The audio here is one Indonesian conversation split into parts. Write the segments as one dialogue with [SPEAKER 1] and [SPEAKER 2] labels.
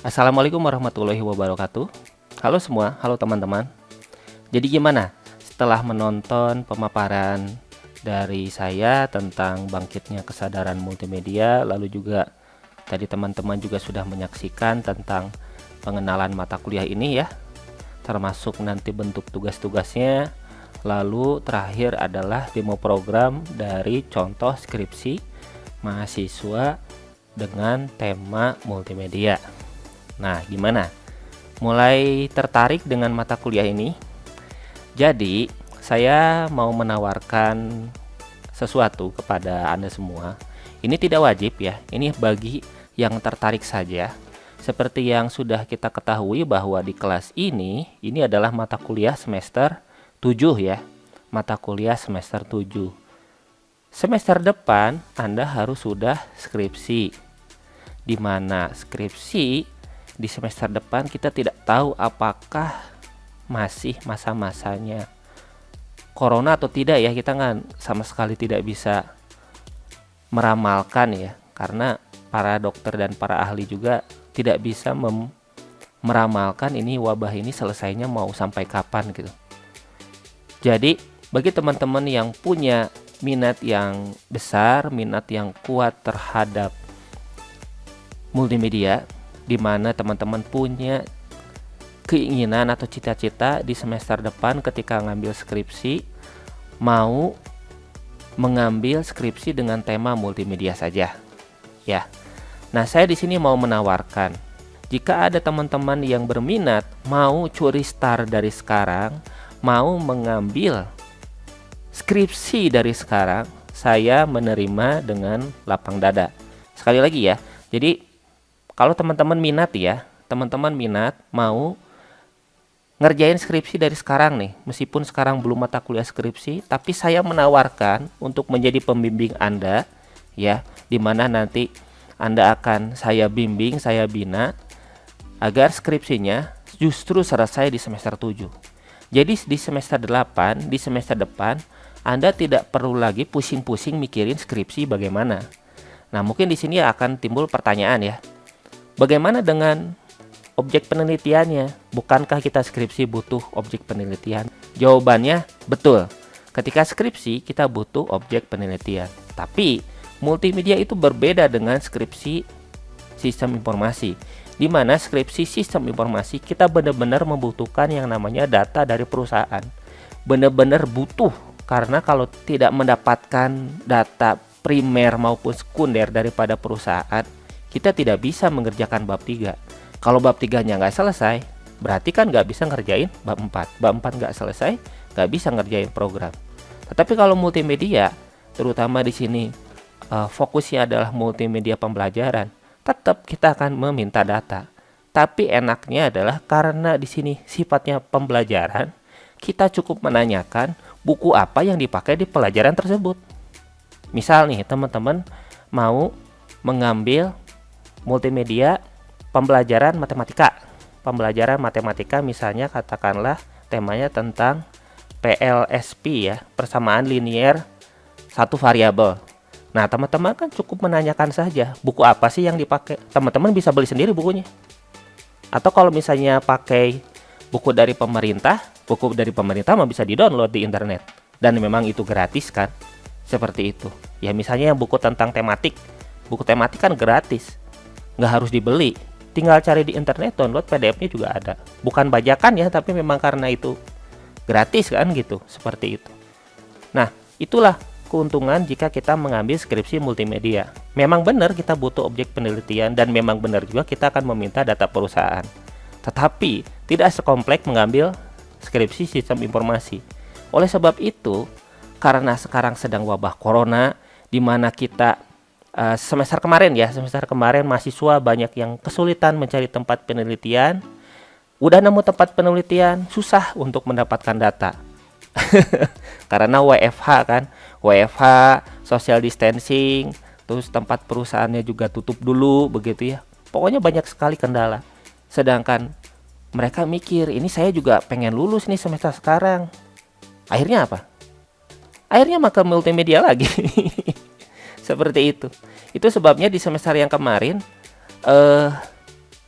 [SPEAKER 1] Assalamualaikum warahmatullahi wabarakatuh. Halo semua, halo teman-teman. Jadi gimana setelah menonton pemaparan dari saya tentang bangkitnya kesadaran multimedia, lalu juga tadi teman-teman juga sudah menyaksikan tentang pengenalan mata kuliah ini ya, termasuk nanti bentuk tugas-tugasnya. Lalu terakhir adalah demo program dari contoh skripsi mahasiswa dengan tema multimedia. Nah, gimana? Mulai tertarik dengan mata kuliah ini? Jadi, saya mau menawarkan sesuatu kepada Anda semua. Ini tidak wajib ya, ini bagi yang tertarik saja. Seperti yang sudah kita ketahui bahwa di kelas ini adalah mata kuliah semester 7 ya. Mata kuliah semester 7. Semester depan Anda harus sudah skripsi. Di mana skripsi di semester depan kita tidak tahu apakah masih masa-masanya corona atau tidak ya, kita kan sama sekali tidak bisa meramalkan ya, karena para dokter dan para ahli juga tidak bisa meramalkan ini wabah ini selesainya mau sampai kapan gitu. Jadi bagi teman-teman yang punya minat yang besar, minat yang kuat terhadap multimedia, di mana teman-teman punya keinginan atau cita-cita di semester depan ketika ngambil skripsi mau mengambil skripsi dengan tema multimedia saja ya. Nah, saya di sini mau menawarkan, jika ada teman-teman yang berminat mau curi star dari sekarang, mau mengambil skripsi dari sekarang, saya menerima dengan lapang dada. Sekali lagi ya, jadi kalau teman-teman minat ya, teman-teman minat mau ngerjain skripsi dari sekarang nih, meskipun sekarang belum mata kuliah skripsi, tapi saya menawarkan untuk menjadi pembimbing Anda ya, dimana nanti Anda akan saya bimbing, saya bina agar skripsinya justru selesai di semester 7. Jadi di semester 8, di semester depan Anda tidak perlu lagi pusing-pusing mikirin skripsi bagaimana. Nah, mungkin di sini akan timbul pertanyaan ya. Bagaimana dengan objek penelitiannya? Bukankah kita skripsi butuh objek penelitian? Jawabannya betul. Ketika skripsi kita butuh objek penelitian. Tapi multimedia itu berbeda dengan skripsi sistem informasi. Di mana skripsi sistem informasi kita benar-benar membutuhkan yang namanya data dari perusahaan. Benar-benar butuh, karena kalau tidak mendapatkan data primer maupun sekunder daripada perusahaan, kita tidak bisa mengerjakan bab 3. Kalau bab 3-nya nggak selesai, berarti kan nggak bisa ngerjain bab 4. Bab 4 nggak selesai, nggak bisa ngerjain program. Tetapi kalau multimedia, terutama di sini fokusnya adalah multimedia pembelajaran, tetap kita akan meminta data. Tapi enaknya adalah karena di sini sifatnya pembelajaran, kita cukup menanyakan buku apa yang dipakai di pelajaran tersebut. Misal nih, teman-teman mau mengambil multimedia pembelajaran matematika. Pembelajaran matematika misalnya katakanlah temanya tentang PLSP ya, persamaan linier satu variabel. Nah, teman-teman kan cukup menanyakan saja buku apa sih yang dipakai. Teman-teman bisa beli sendiri bukunya. Atau kalau misalnya pakai buku dari pemerintah mah bisa di-download di internet. Dan memang itu gratis kan. Seperti itu. Ya misalnya yang buku tentang tematik. Buku tematik kan gratis. Nggak harus dibeli, tinggal cari di internet, download PDF-nya juga ada. Bukan bajakan ya, tapi memang karena itu gratis kan gitu, seperti itu. Nah, itulah keuntungan jika kita mengambil skripsi multimedia. Memang benar kita butuh objek penelitian, dan memang benar juga kita akan meminta data perusahaan. Tetapi tidak sekompleks mengambil skripsi sistem informasi. Oleh sebab itu, karena sekarang sedang wabah corona, di mana kita semester kemarin mahasiswa banyak yang kesulitan mencari tempat penelitian. Udah nemu tempat penelitian, susah untuk mendapatkan data. Karena WFH kan, WFH, social distancing, terus tempat perusahaannya juga tutup dulu begitu ya. Pokoknya banyak sekali kendala. Sedangkan mereka mikir, ini saya juga pengen lulus nih semester sekarang. Akhirnya apa? Akhirnya makan multimedia lagi. Seperti itu. Itu sebabnya di semester yang kemarin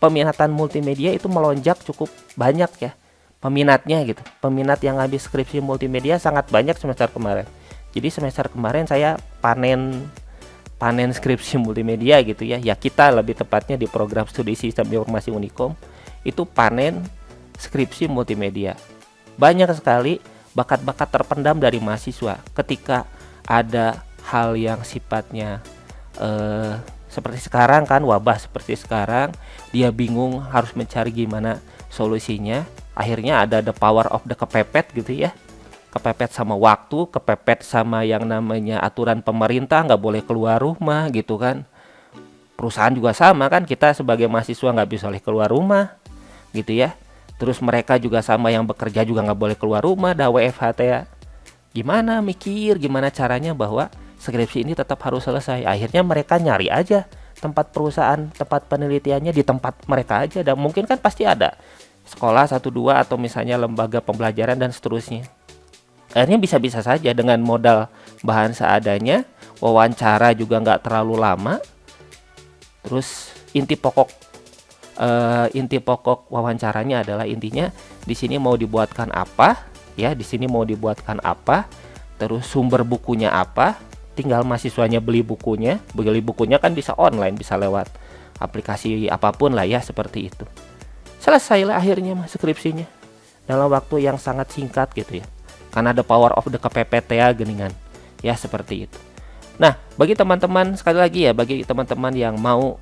[SPEAKER 1] peminatan multimedia itu melonjak cukup banyak ya peminatnya gitu. Peminat yang ngambil skripsi multimedia sangat banyak semester kemarin. Jadi semester kemarin saya panen skripsi multimedia gitu ya. Ya kita lebih tepatnya di program studi sistem informasi Unikom itu panen skripsi multimedia. Banyak sekali bakat-bakat terpendam dari mahasiswa ketika ada hal yang sifatnya seperti sekarang kan, wabah seperti sekarang, dia bingung harus mencari gimana solusinya. Akhirnya ada the power of the kepepet gitu ya. Kepepet sama waktu, kepepet sama yang namanya aturan pemerintah, nggak boleh keluar rumah gitu kan. Perusahaan juga sama kan, kita sebagai mahasiswa nggak bisa keluar rumah gitu ya. Terus mereka juga sama, yang bekerja juga nggak boleh keluar rumah, dah WFH ya. Gimana mikir, gimana caranya bahwa skripsi ini tetap harus selesai. Akhirnya mereka nyari aja tempat perusahaan, tempat penelitiannya di tempat mereka aja. Dan mungkin kan pasti ada sekolah 1-2 atau misalnya lembaga pembelajaran dan seterusnya. Akhirnya bisa-bisa saja dengan modal bahan seadanya, wawancara juga nggak terlalu lama. Terus inti pokok wawancaranya adalah intinya di sini mau dibuatkan apa, ya di sini mau dibuatkan apa, terus sumber bukunya apa. Tinggal mahasiswanya beli bukunya kan bisa online, bisa lewat aplikasi apapun lah ya, seperti itu. Selesailah akhirnya skripsinya dalam waktu yang sangat singkat gitu ya. Karena ada power of the kepepet ya geningan. Ya seperti itu. Nah, bagi teman-teman sekali lagi ya, bagi teman-teman yang mau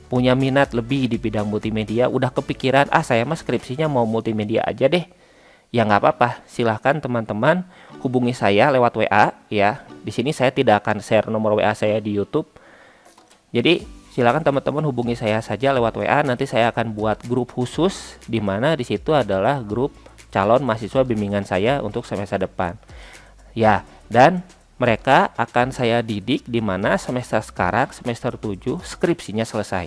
[SPEAKER 1] punya minat lebih di bidang multimedia, udah kepikiran saya mah skripsinya mau multimedia aja deh. Ya nggak apa-apa, silahkan teman-teman hubungi saya lewat WA ya. Di sini saya tidak akan share nomor WA saya di YouTube. Jadi silahkan teman-teman hubungi saya saja lewat WA. Nanti saya akan buat grup khusus, di mana di situ adalah grup calon mahasiswa bimbingan saya untuk semester depan. Ya, dan mereka akan saya didik di mana semester sekarang, semester 7 skripsinya selesai.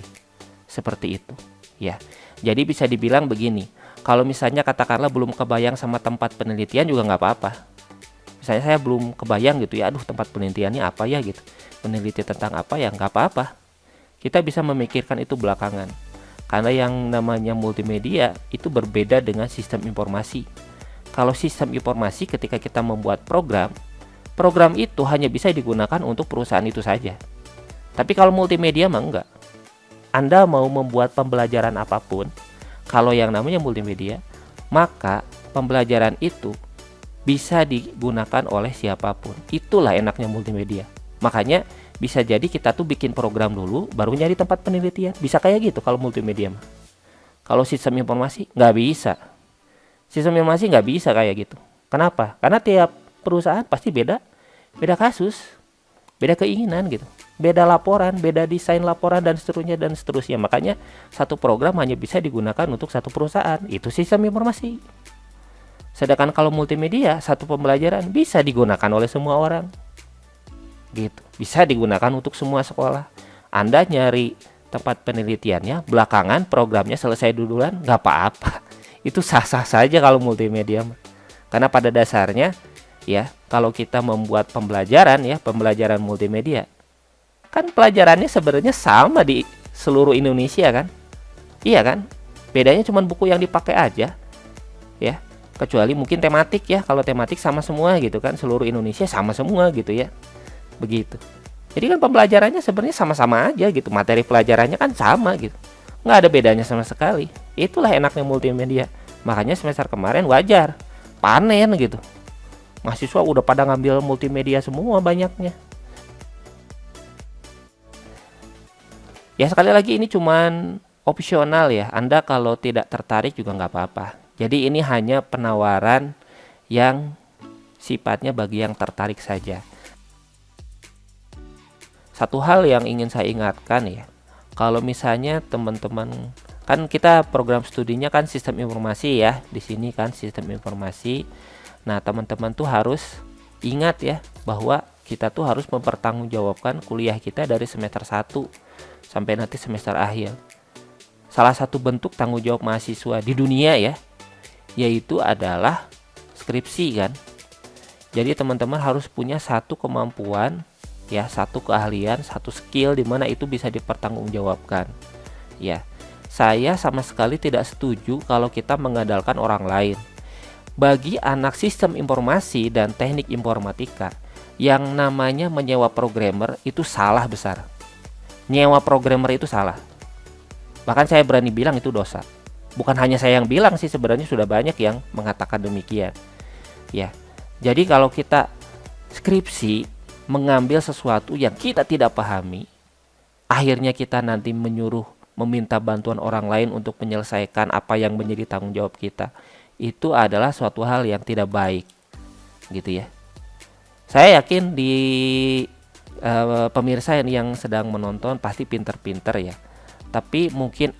[SPEAKER 1] Seperti itu, ya. Jadi bisa dibilang begini. Kalau misalnya katakanlah belum kebayang sama tempat penelitian juga nggak apa-apa. Misalnya saya belum kebayang gitu ya, aduh tempat penelitiannya apa ya gitu. Peneliti tentang apa ya, nggak apa-apa. Kita bisa memikirkan itu belakangan. Karena yang namanya multimedia itu berbeda dengan sistem informasi. Kalau sistem informasi ketika kita membuat program itu hanya bisa digunakan untuk perusahaan itu saja. Tapi kalau multimedia mah enggak. Anda mau membuat pembelajaran apapun, kalau yang namanya multimedia, maka pembelajaran itu bisa digunakan oleh siapapun. Itulah enaknya multimedia. Makanya bisa jadi kita tuh bikin program dulu, baru nyari tempat penelitian. Bisa kayak gitu kalau multimedia mah. Kalau sistem informasi nggak bisa. Sistem informasi nggak bisa kayak gitu. Kenapa? Karena tiap perusahaan pasti beda kasus, beda keinginan gitu. Beda laporan, beda desain laporan dan seterusnya. Makanya satu program hanya bisa digunakan untuk satu perusahaan. Itu sistem informasi. Sedangkan kalau multimedia, satu pembelajaran bisa digunakan oleh semua orang. Gitu. Bisa digunakan untuk semua sekolah. Anda nyari tempat penelitiannya, belakangan programnya selesai duluan, nggak apa-apa. Itu sah-sah saja kalau multimedia. Karena pada dasarnya ya, kalau kita membuat pembelajaran multimedia, kan pelajarannya sebenarnya sama di seluruh Indonesia kan? Iya kan? Bedanya cuma buku yang dipakai aja. Ya, kecuali mungkin tematik ya. Kalau tematik sama semua gitu kan, seluruh Indonesia sama semua gitu ya. Begitu. Jadi kan pembelajarannya sebenarnya sama-sama aja gitu. Materi pelajarannya kan sama gitu. Nggak ada bedanya sama sekali. Itulah enaknya multimedia. Makanya semester kemarin wajar panen gitu. Mahasiswa udah pada ngambil multimedia semua banyaknya. Ya sekali lagi ini cuman opsional ya. Anda kalau tidak tertarik juga nggak apa-apa. Jadi ini hanya penawaran yang sifatnya bagi yang tertarik saja. Satu hal yang ingin saya ingatkan ya. Kalau misalnya teman-teman, kan kita program studinya kan sistem informasi ya. Di sini kan sistem informasi. Nah, teman-teman tuh harus ingat ya bahwa kita tuh harus mempertanggungjawabkan kuliah kita dari semester 1 sampai nanti semester akhir. Salah satu bentuk tanggung jawab mahasiswa di dunia ya, yaitu adalah skripsi kan. Jadi teman-teman harus punya satu kemampuan ya, satu keahlian, satu skill di mana itu bisa dipertanggungjawabkan. ya. Saya sama sekali tidak setuju kalau kita mengandalkan orang lain. Bagi anak sistem informasi dan teknik informatika, yang namanya menyewa programmer itu salah besar. Nyewa programmer itu salah. Bahkan saya berani bilang itu dosa. Bukan hanya saya yang bilang sih, sebenarnya sudah banyak yang mengatakan demikian. Ya. Jadi kalau kita skripsi mengambil sesuatu yang kita tidak pahami, akhirnya kita nanti meminta bantuan orang lain untuk menyelesaikan apa yang menjadi tanggung jawab kita. Itu adalah suatu hal yang tidak baik. Gitu ya. Saya yakin di pemirsa yang sedang menonton pasti pinter-pinter ya. Tapi mungkin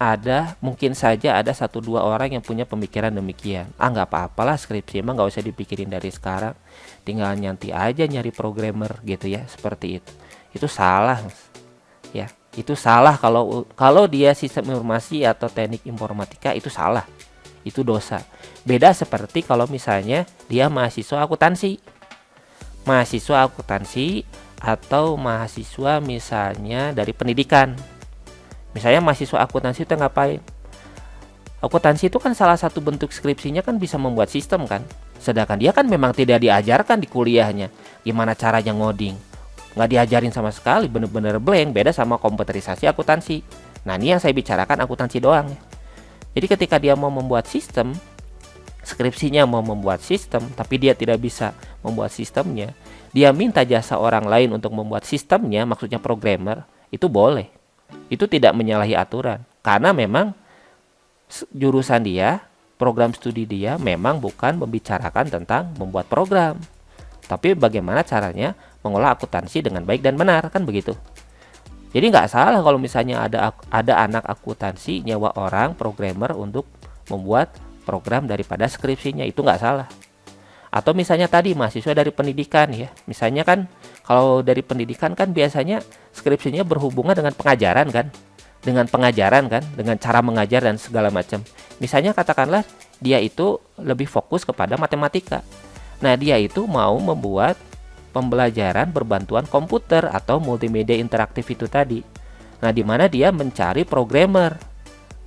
[SPEAKER 1] saja ada 1-2 orang yang punya pemikiran demikian. Nggak apa-apalah skripsi, emang nggak usah dipikirin dari sekarang. Tinggal nyanti aja nyari programmer gitu ya, seperti itu. Itu salah, Mas. Ya, itu salah kalau dia sistem informasi atau teknik informatika itu salah. Itu dosa. Beda seperti kalau misalnya dia mahasiswa akuntansi. Mahasiswa akuntansi atau mahasiswa misalnya dari pendidikan. Misalnya mahasiswa akuntansi itu ngapain? Akuntansi itu kan salah satu bentuk skripsinya kan bisa membuat sistem kan. Sedangkan dia kan memang tidak diajarkan di kuliahnya gimana caranya ngoding. Nggak diajarin sama sekali, bener-bener blank. Beda sama komputerisasi akuntansi. Nah ini yang saya bicarakan akuntansi doang ya. Jadi ketika dia mau membuat sistem, skripsinya mau membuat sistem, tapi dia tidak bisa membuat sistemnya, dia minta jasa orang lain untuk membuat sistemnya, maksudnya programmer, itu boleh. Itu tidak menyalahi aturan, karena memang jurusan dia, program studi dia memang bukan membicarakan tentang membuat program, tapi bagaimana caranya mengolah akuntansi dengan baik dan benar, kan begitu. Jadi nggak salah kalau misalnya ada anak akuntansi nyewa orang programmer untuk membuat program daripada skripsinya, itu nggak salah. Atau misalnya tadi mahasiswa dari pendidikan ya, misalnya kan kalau dari pendidikan kan biasanya skripsinya berhubungan dengan pengajaran kan, dengan cara mengajar dan segala macam. Misalnya katakanlah dia itu lebih fokus kepada matematika. Nah dia itu mau membuat pembelajaran berbantuan komputer atau multimedia interaktif itu tadi. Nah di mana dia mencari programmer,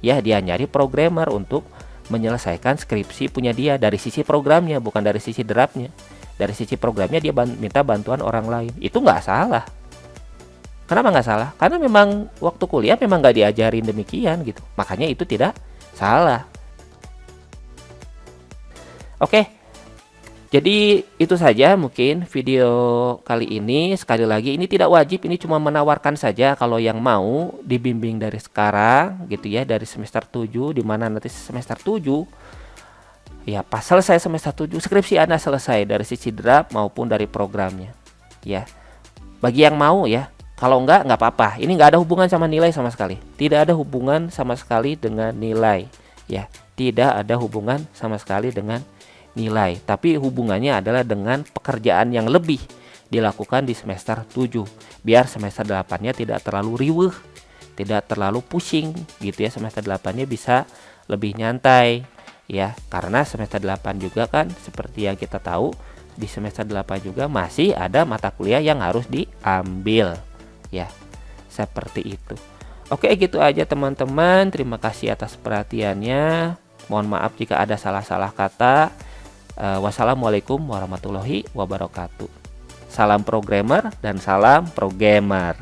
[SPEAKER 1] ya dia nyari programmer untuk menyelesaikan skripsi punya dia dari sisi programnya, bukan dari sisi draftnya. Dari sisi programnya dia minta bantuan orang lain. Itu nggak salah. Kenapa nggak salah? Karena memang waktu kuliah memang nggak diajarin demikian gitu. Makanya itu tidak salah. Oke. Jadi itu saja mungkin video kali ini. Sekali lagi ini tidak wajib, ini cuma menawarkan saja kalau yang mau dibimbing dari sekarang gitu ya, dari semester 7, di mana nanti semester 7 ya pas selesai semester 7 skripsi Anda selesai dari sisi draft maupun dari programnya. Ya. Bagi yang mau ya. Kalau nggak apa-apa. Ini nggak ada hubungan sama nilai sama sekali. Tidak ada hubungan sama sekali dengan nilai. Ya, tidak ada hubungan sama sekali dengan nilai, tapi hubungannya adalah dengan pekerjaan yang lebih dilakukan di semester 7 biar semester 8-nya tidak terlalu riweuh, tidak terlalu pusing gitu ya. Semester 8-nya bisa lebih nyantai ya, karena semester 8 juga kan seperti yang kita tahu di semester 8 juga masih ada mata kuliah yang harus diambil ya, seperti itu. Oke, gitu aja teman-teman, terima kasih atas perhatiannya, mohon maaf jika ada salah-salah kata. Wassalamualaikum warahmatullahi wabarakatuh. Salam programmer dan salam pro gamer.